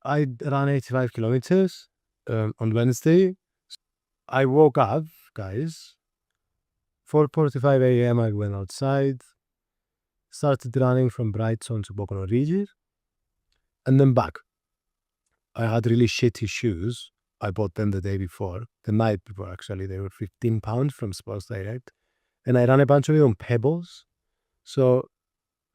I ran 85 kilometers on Wednesday. I woke up, guys, 4:45 a.m. I went outside, started running from Brighton to Bognor Regis, and then back. I had really shitty shoes. I bought them the day before, the night before actually. They were £15 from Sports Direct. And I ran a bunch of it on Pebbles. So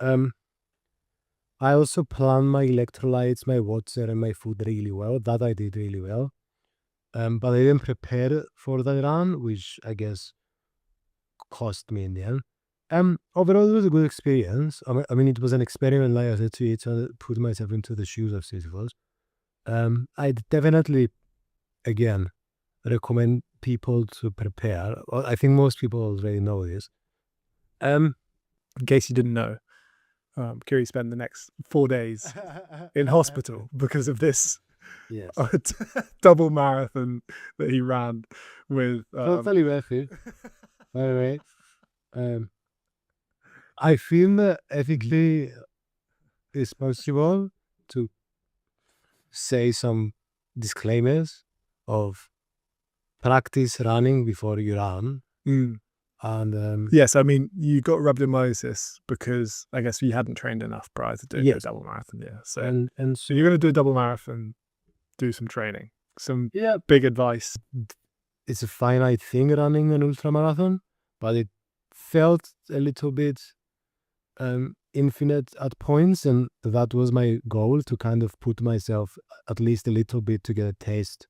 I also planned my electrolytes, my water, and my food really well. That I did really well. But I didn't prepare for the run, which I guess cost me in the end. Overall, it was a good experience. I mean, it was an experiment, like I said to you, to put myself into the shoes of Sisyphus. I'd definitely, again, recommend people to prepare. Well, I think most people already know this. In case you didn't know, Kiri spent the next 4 days in hospital because of this Yes. double marathon that he ran with. Totally worth it. By the way, I feel that ethically it's possible to say some disclaimers of practice running before you run. And yes, I mean, you got rhabdomyosis because I guess you hadn't trained enough prior to doing a double marathon. Yeah. So, so you're going to do a double marathon, do some training, some yeah, big advice. it's a finite thing running an ultramarathon, but it felt a little bit infinite at points, and that was my goal, to kind of put myself at least a little bit to get a taste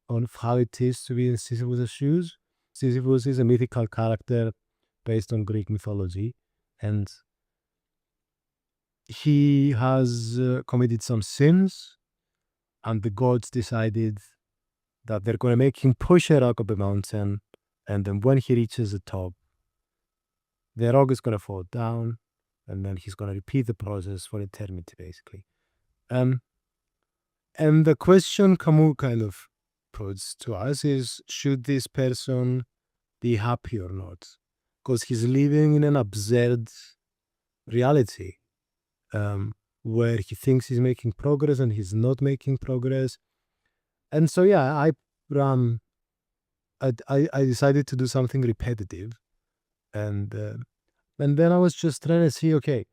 on how it is to be in Sisyphus' shoes. Sisyphus is a mythical character based on Greek mythology, and he has committed some sins, and the gods decided that they're going to make him push a rock up a mountain, and then when he reaches the top, the rock is going to fall down, and then he's going to repeat the process for eternity, basically. And the question Camus kind of puts to us is, should this person be happy or not? Because he's living in an absurd reality where he thinks he's making progress and he's not making progress. And so, yeah, I decided to do something repetitive. And then I was just trying to see, okay,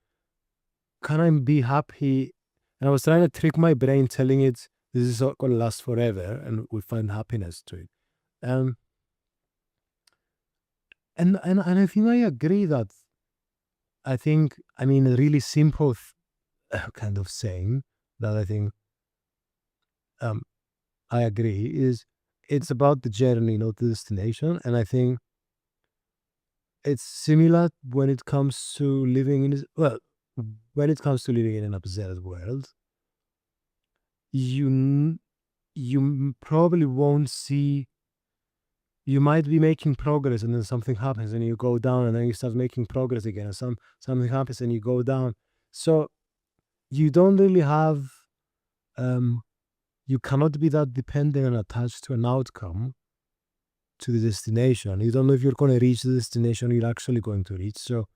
can I be happy? And I was trying to trick my brain, telling it this is not going to last forever, and we find happiness to it. And I think I agree that I mean, a really simple kind of saying that I think I agree is, it's about the journey, not the destination. And I think it's similar when it comes to living in when it comes to living in an absurd world. You probably won't see. You might be making progress, and then something happens, and you go down, and then you start making progress again, and something happens, and you go down. So you don't really have. You cannot be that dependent and attached to an outcome, to the destination. You don't know if you're going to reach the destination you're actually going to reach. So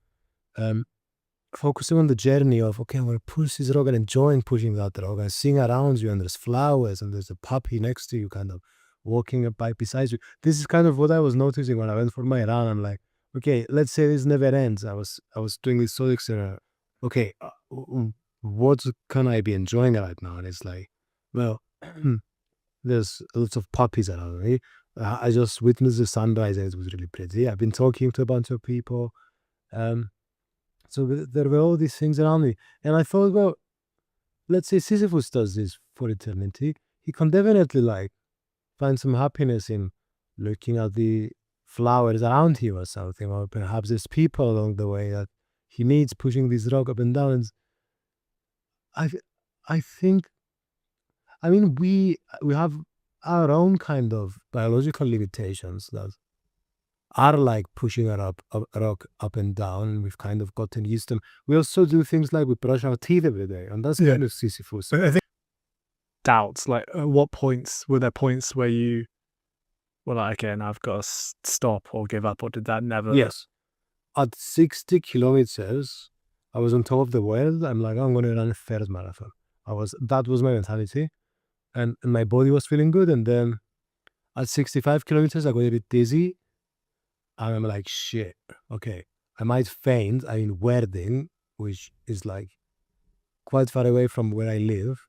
focusing on the journey of, okay, I'm going to push this rock and enjoying pushing that rock, and seeing around you, and there's flowers, and there's a puppy next to you kind of walking by beside you. This is kind of what I was noticing when I went for my run. I'm like, okay, let's say this never ends. I was doing this so extra. Okay, what can I be enjoying right now? And it's like, well, there's lots of puppies around me. I just witnessed the sunrise, and it was really pretty. I've been talking to a bunch of people. So there were all these things around me. And I thought, well, let's say Sisyphus does this for eternity. He can definitely find some happiness in looking at the flowers around him or something. Or perhaps there's people along the way that he meets pushing this rock up and down. And I think, I mean, we have our own kind of biological limitations that are like pushing a rock up and down, and we've kind of gotten used to them. We also do things like we brush our teeth every day, and that's kind of Sisyphus. I think doubts, like at what points were there points where you were like, okay, now I've got to stop or give up, or did that never? Yes. At 60 kilometers, I was on top of the world. I'm like, I'm going to run a first marathon. That was my mentality, and my body was feeling good. And then at 65 kilometers, I got a bit dizzy, and I'm like, shit, okay, I might faint. I'm in Werding, which is like quite far away from where I live.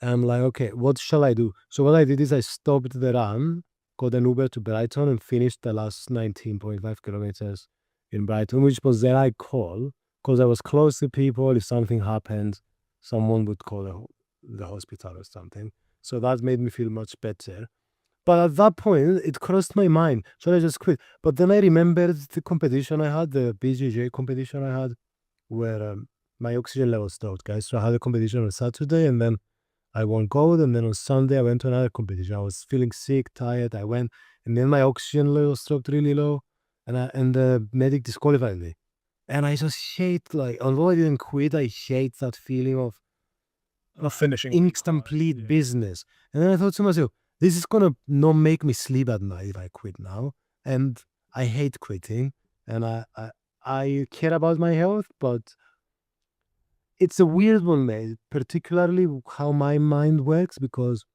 And I'm like, okay, what shall I do? So what I did is I stopped the run, got an Uber to Brighton, and finished the last 19.5 kilometers in Brighton, which was the right call because I was close to people. If something happened, someone would call the hospital or something. So that made me feel much better. But at that point, it crossed my mind. Should I just quit? But then I remembered the competition I had, the BJJ competition I had, where my oxygen levels dropped, guys. So I had a competition on Saturday, and then I won gold. And then on Sunday, I went to another competition. I was feeling sick, tired. I went, and then my oxygen levels dropped really low, and the medic disqualified me. And I just hate, like, although I didn't quit, I hate that feeling of finishing incomplete business. And then I thought to myself, this is gonna not make me sleep at night if I quit now. And I hate quitting, and I care about my health, but it's a weird one, mate. Particularly how my mind works, because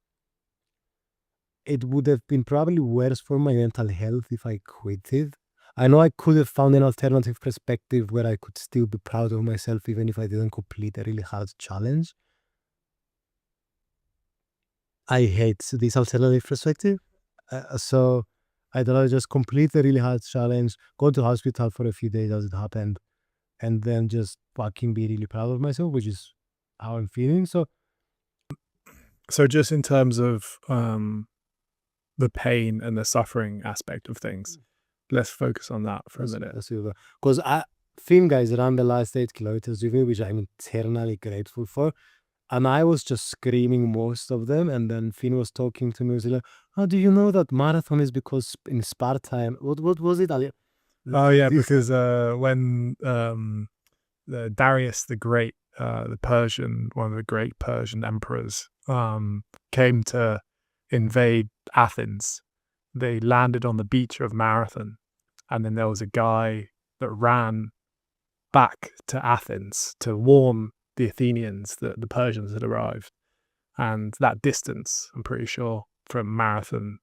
it would have been probably worse for my mental health if I quitted. I know I could have found an alternative perspective where I could still be proud of myself even if I didn't complete a really hard challenge. I hate this alternative perspective. So I'd rather just complete the really hard challenge, go to hospital for a few days as it happened, and then just fucking be really proud of myself, which is how I'm feeling. So just in terms of the pain and the suffering aspect of things, let's focus on that for a minute. Because Finn, guys, ran the last 8 kilometers with me, which I'm eternally grateful for. And I was just screaming most of them. And then Finn was talking to me. He was like, "Oh, do you know that marathon is because in Sparta, what was it? Oh yeah, because when the Darius the Great, the Persian, one of the great Persian emperors, came to invade Athens, they landed on the beach of Marathon, and then there was a guy that ran back to Athens to warn the Athenians that the Persians had arrived. And that distance, I'm pretty sure, from Marathon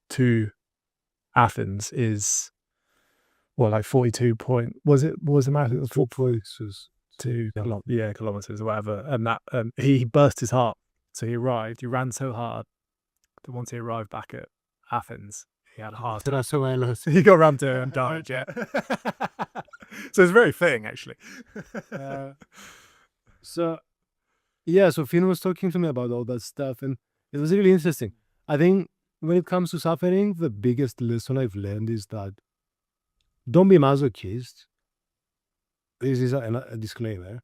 to Athens is, well, like 42 point, was the marathon? 4.2 kilometers or whatever. And that he burst his heart. So he ran so hard that once he arrived back at Athens, he had a heart attack. He got rammed to and died, yeah. So it's very fitting, actually. So Finn was talking to me about all that stuff, and it was really interesting. I think when it comes to suffering, the biggest lesson I've learned is that don't be masochist. This is a disclaimer.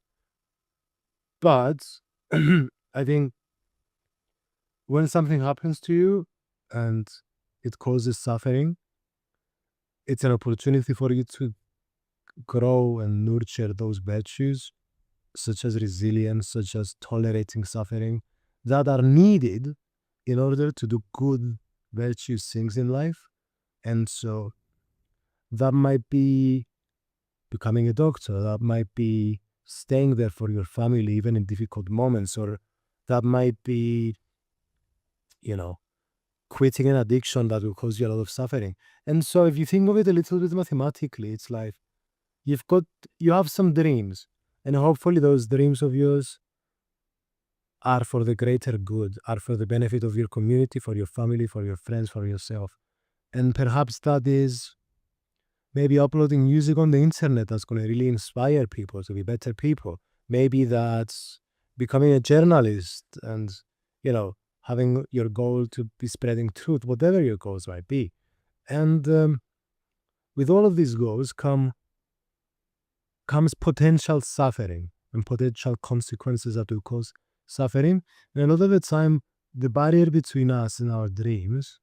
But I think when something happens to you and it causes suffering, it's an opportunity for you to grow and nurture those virtues, such as resilience, such as tolerating suffering, that are needed in order to do good, virtuous things in life. And so that might be becoming a doctor, that might be staying there for your family, even in difficult moments, or that might be, quitting an addiction that will cause you a lot of suffering. And so if you think of it a little bit mathematically, it's like you have some dreams, and hopefully those dreams of yours are for the greater good, are for the benefit of your community, for your family, for your friends, for yourself. And perhaps that is maybe uploading music on the internet that's going to really inspire people to be better people. Maybe that's becoming a journalist and, having your goal to be spreading truth, whatever your goals might be. And with all of these goals comes potential suffering and potential consequences that will cause suffering. And a lot of the time, the barrier between us and our dreams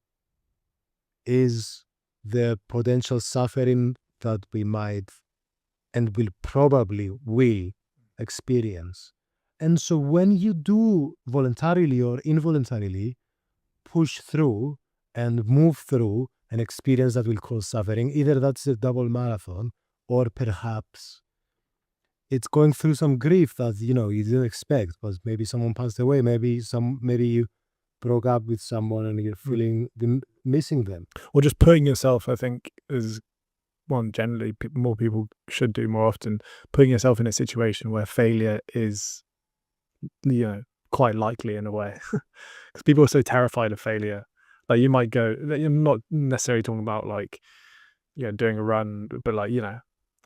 is the potential suffering that we might and will probably experience. And so when you do voluntarily or involuntarily push through and move through an experience that will cause suffering, either that's a double marathon or perhaps it's going through some grief that you didn't expect, because maybe someone passed away, maybe you broke up with someone and you're feeling missing them. Or just putting yourself, I think, is one generally more people should do more often, putting yourself in a situation where failure is quite likely in a way, because people are so terrified of failure. Like you might go, I'm not necessarily talking about like doing a run, but like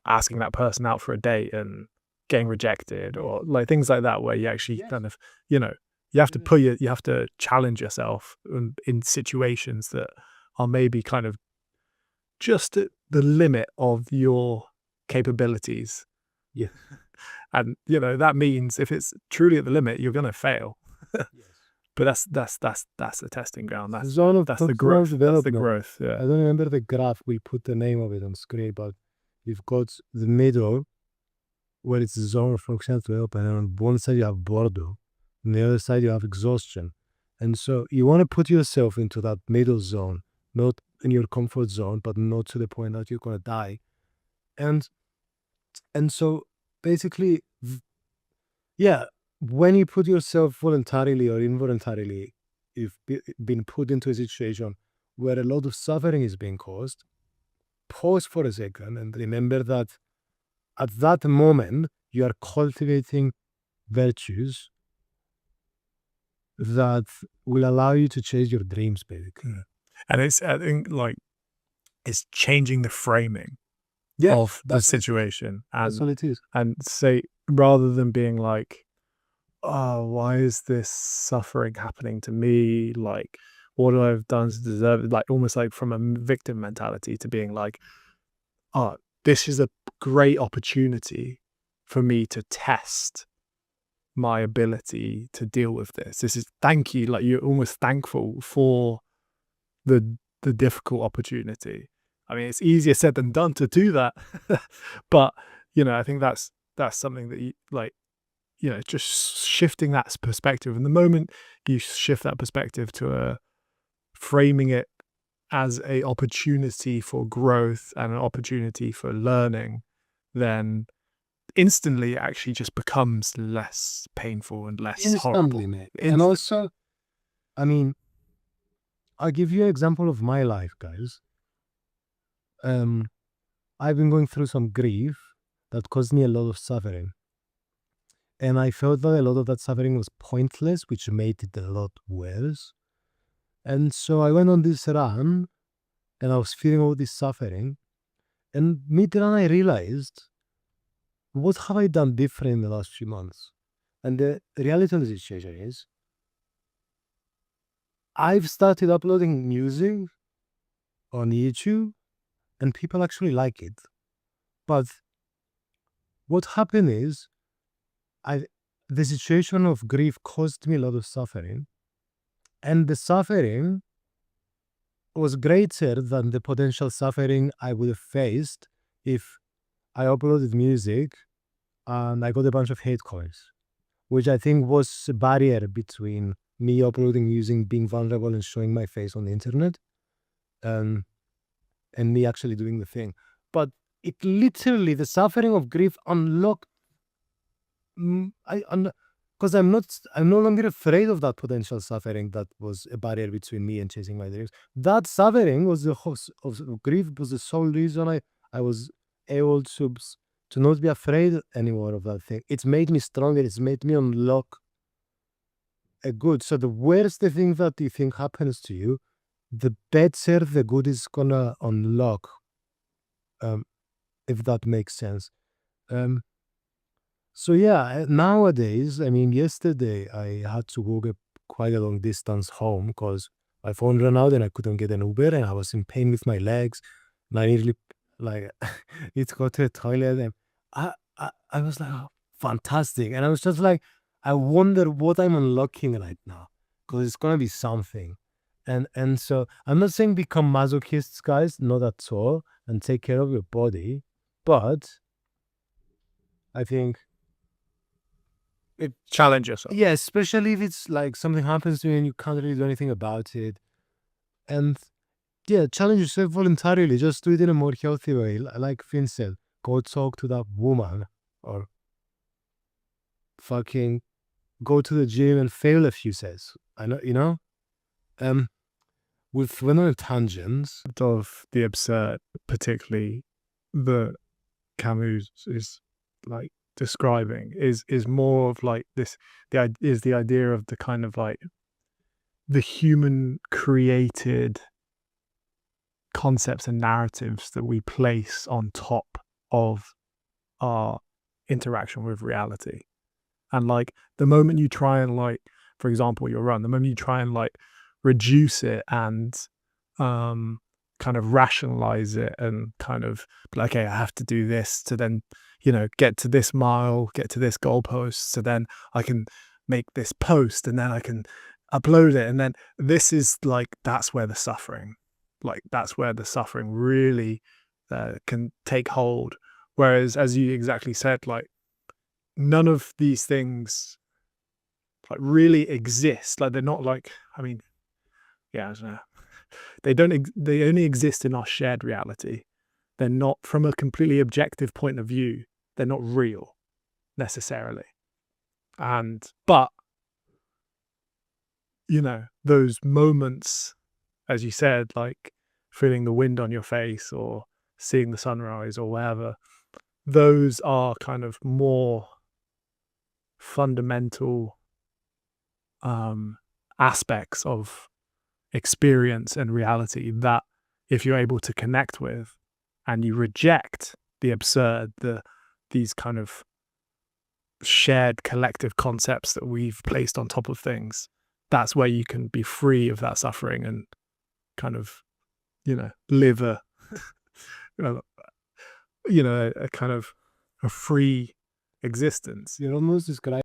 asking that person out for a date and getting rejected, or like things like that, where you actually kind of you have to you have to challenge yourself in situations that are maybe kind of just at the limit of your capabilities. Yeah. And that means if it's truly at the limit, you're going to fail. But that's the testing ground. That's the growth. That's the growth. Yeah. I don't remember the graph. We put the name of it on screen, but you've got the middle where it's the zone of functional development, and on one side you have boredom, on the other side you have exhaustion. And so you want to put yourself into that middle zone, not in your comfort zone, but not to the point that you're going to die. And so basically, yeah, when you put yourself voluntarily or involuntarily, you've been put into a situation where a lot of suffering is being caused, pause for a second and remember that at that moment you are cultivating virtues that will allow you to chase your dreams, basically. And I think it's changing the framing of the situation. That's what it is. And say, rather than being like, oh, why is this suffering happening to me? Like, what do I have done to deserve it? Like, almost like from a victim mentality to being like, oh, this is a great opportunity for me to test my ability to deal with this. This is, thank you. Like, you're almost thankful for the difficult opportunity. I mean, it's easier said than done to do that. But, I think that's something that you like, just shifting that perspective. And the moment you shift that perspective to framing it as a opportunity for growth and an opportunity for learning, then instantly it actually just becomes less painful and less horrible. Mate. And also, I mean, I'll give you an example of my life, guys. I've been going through some grief that caused me a lot of suffering. And I felt that a lot of that suffering was pointless, which made it a lot worse. And so I went on this run, and I was feeling all this suffering. And mid-run, I realized, what have I done different in the last few months? And the reality of the situation is, I've started uploading music on YouTube, and people actually like it. But what happened is, the situation of grief caused me a lot of suffering, and the suffering was greater than the potential suffering I would have faced if I uploaded music and I got a bunch of hate comments, which I think was a barrier between me uploading music, being vulnerable and showing my face on the internet, and me actually doing the thing. But it literally, the suffering of grief unlocked because I'm no longer afraid of that potential suffering that was a barrier between me and chasing my dreams. That suffering was the cause of grief, was the sole reason I was able to not be afraid anymore of that thing. It's made me stronger. It's made me unlock a good. So the worse the thing that you think happens to you, the better the good is gonna unlock. If that makes sense. So yeah, nowadays, I mean, yesterday I had to walk quite a long distance home because my phone ran out and I couldn't get an Uber, and I was in pain with my legs, and I nearly need to go to the toilet, and I was like, oh, fantastic. And I was just like, I wonder what I'm unlocking right now, because it's gonna be something. And so I'm not saying become masochists, guys, not at all, and take care of your body, but I think challenge yourself. Yeah, especially if it's like something happens to you and you can't really do anything about it. And yeah, challenge yourself voluntarily. Just do it in a more healthy way. Like Finn said, go talk to that woman or fucking go to the gym and fail a few sets. I know, you know? We're not in tangents. Of the absurd, particularly that Camus is like describing, is more of like this. Is the idea of the kind of like the human created concepts and narratives that we place on top of our interaction with reality. And like the moment you try and like, for example, your run, the moment you try and like reduce it and kind of rationalize it and kind of be like, okay, I have to do this to then, get to this mile, get to this goalpost, so then I can make this post and then I can upload it. And then this is like, that's where the suffering really can take hold. Whereas, as you exactly said, like none of these things like really exist. Like they're not like, I mean, yeah, I don't know. They only exist in our shared reality. They're not, from a completely objective point of view, they're not real necessarily. But those moments, as you said, like feeling the wind on your face or seeing the sunrise or whatever, those are kind of more fundamental aspects of experience and reality that if you're able to connect with and you reject the absurd, these kind of shared collective concepts that we've placed on top of things, that's where you can be free of that suffering and kind of, live a kind of a free existence. You're almost describing